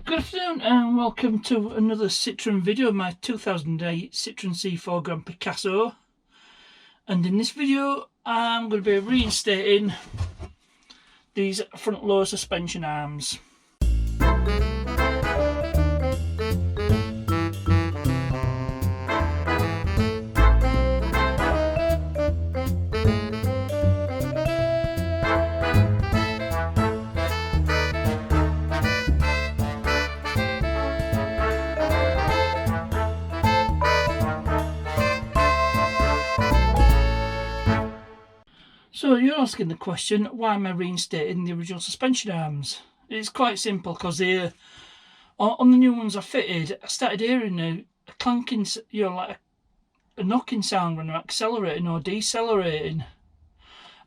Good afternoon and welcome to another Citroen video of my 2008 Citroen C4 Grand Picasso. And in this video I'm going to be reinstating these front lower suspension arms. So you're asking the question, why am I reinstating the original suspension arms? It's quite simple, because on the new ones I fitted, I started hearing a clanking, like a knocking sound when I'm accelerating or decelerating.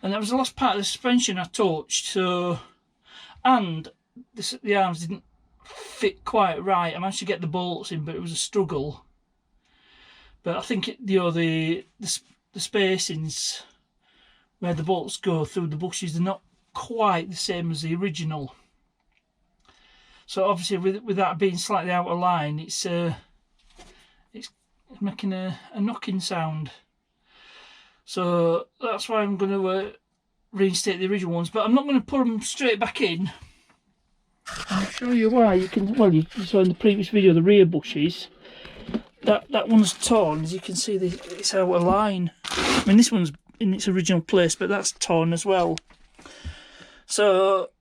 And that was the last part of the suspension I touched, and the arms didn't fit quite right. I managed to get the bolts in, but it was a struggle. But I think the spacings where the bolts go through the bushes, they're not quite the same as the original. So obviously with that being slightly out of line, it's making a knocking sound. So that's why I'm going to reinstate the original ones, but I'm not going to put them straight back in. I'll show you why. You saw in the previous video the rear bushes. That one's torn, as you can see. It's out of line. I mean, this one's in its original place, but that's torn as well. So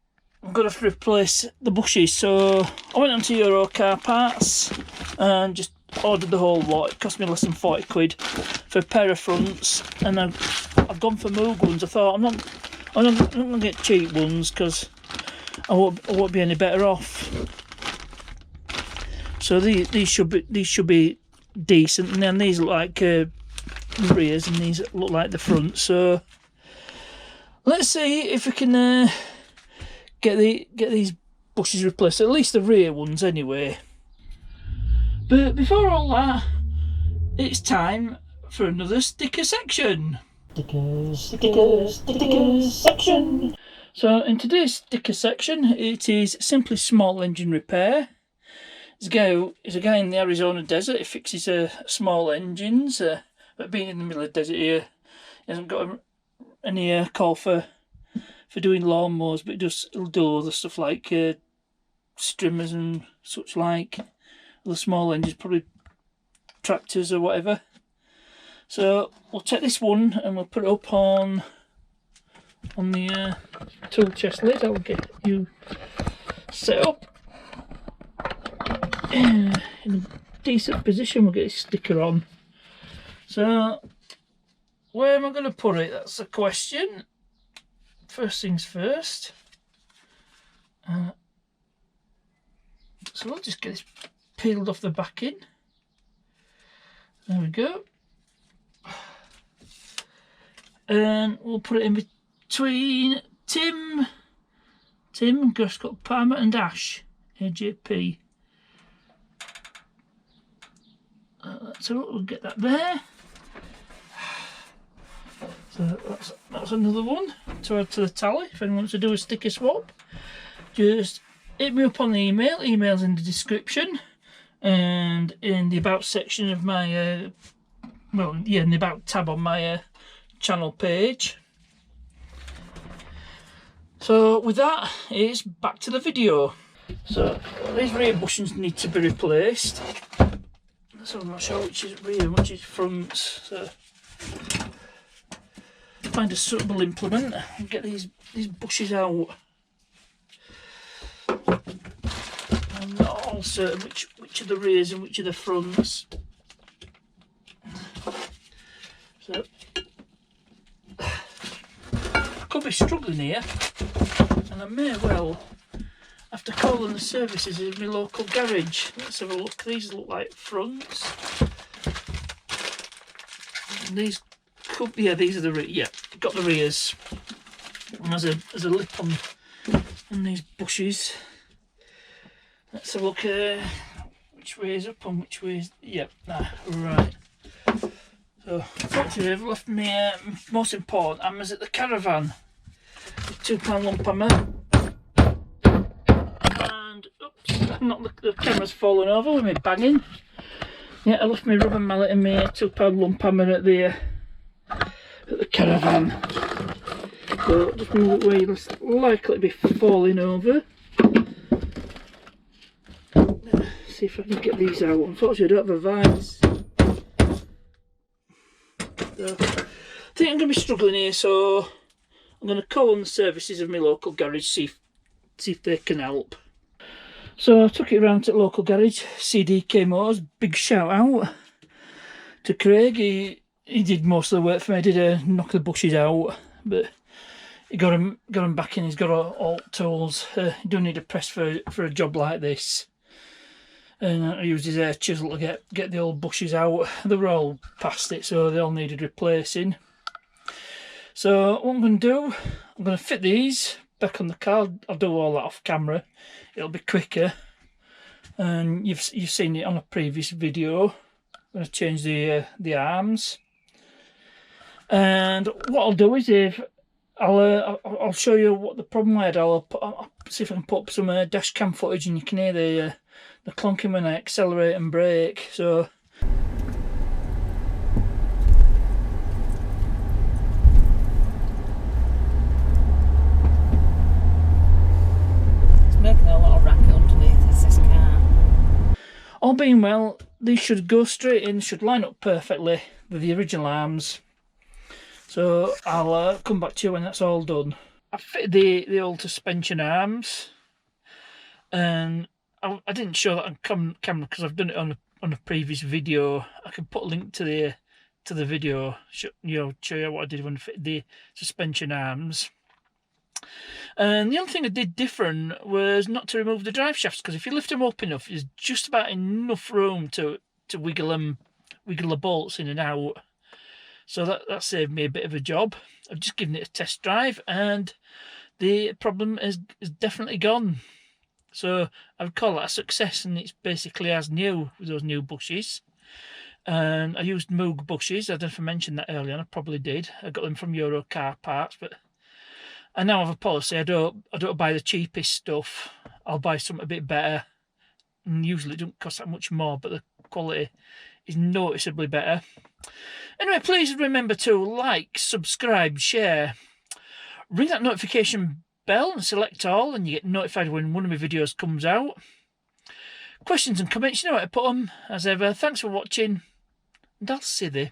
I'm going to have to replace the bushes. So I went onto Euro Car Parts and just ordered the whole lot. It cost me less than 40 quid for a pair of fronts, and I've gone for Moog ones. I thought I'm not going to get cheap ones because I won't be any better off. So these should be decent, and then these look like rears and these look like the front. So let's see if we can get these bushes replaced, at least the rear ones anyway. But before all that, it's time for another sticker section. Stickers section. So in today's sticker section, it is simply small engine repair. There's a guy in the Arizona desert. He fixes small engines. But being in the middle of the desert here, he hasn't got any call for doing lawnmowers, but he'll do other stuff like strimmers and such like. Other small engines, probably tractors or whatever. So we'll take this one and we'll put it up on the tool chest lid. I'll get you set up in a decent position. We'll get this sticker on. So, where am I going to put it? That's the question. First things first. So we'll just get this peeled off the backing. There we go. And we'll put it in between Tim, Guscott, Palmer and Ash, AJP. So we'll get that there. So that's another one to add to the tally. If anyone wants to do a sticker swap, just hit me up on the email. Email's in the description and in the about section of my in the about tab on my channel page. So with that, it's back to the video. So these rear bushings need to be replaced. So I'm not sure which is rear and which is front. So find a suitable implement and get these bushes out. I'm not all certain which are the rears and which are the fronts. So I could be struggling here, and I may well have to call on the services in my local garage. Let's have a look. These look like fronts. And these could, yeah, these are the rear. Yeah, got the rears. And there's a lip on these bushes. Let's have a look. Which way is up and which way is? Yep. Right. So fortunately, I've left my most important hammers at the caravan. £2 lump hammer. And oops. not the camera's fallen over with me banging. Yeah, I left my rubber mallet and my 2-pound lump hammer at the caravan. So just move it where you're likely to be falling over. See if I can get these out. Unfortunately, I don't have a vise. So, I think I'm going to be struggling here, so I'm going to call on the services of my local garage, see if they can help. So I took it around to the local garage, CDK Motors. Big shout out to Craig. He did most of the work for me. I did knock the bushes out, but he got him back in. He's got all tools. You don't need a press for a job like this. And I used his air chisel to get the old bushes out. They were all past it, so they all needed replacing. So what I'm going to do, I'm going to fit these back on the car. I'll do all that off camera. It'll be quicker. And you've seen it on a previous video. I'm going to change the arms. And what I'll do is I'll show you what the problem I had. I'll see if I can put up some dash cam footage, and you can hear the clunking when I accelerate and brake. So it's making a lot of racket underneath is this car. All being well, these should go straight in, should line up perfectly with the original arms. So I'll come back to you when that's all done. I fitted the old suspension arms, and I didn't show that on camera because I've done it on a previous video. I can put a link to the video, show you what I did when I fitted the suspension arms. And the only thing I did different was not to remove the drive shafts, because if you lift them up enough, there's just about enough room to wiggle the bolts in and out. So that saved me a bit of a job. I've just given it a test drive, and the problem is definitely gone. So I would call that a success, and it's basically as new with those new bushes. And I used Moog bushes. I don't know if I mentioned that earlier, and I probably did. I got them from Euro Car Parts, but I now have a policy. I don't buy the cheapest stuff. I'll buy something a bit better, and usually it don't cost that much more, but the quality is noticeably better. Anyway, please remember to like, subscribe, share, ring that notification bell and select all, and you get notified when one of my videos comes out. Questions and comments, you know where to put them. As ever, thanks for watching, and I'll see you.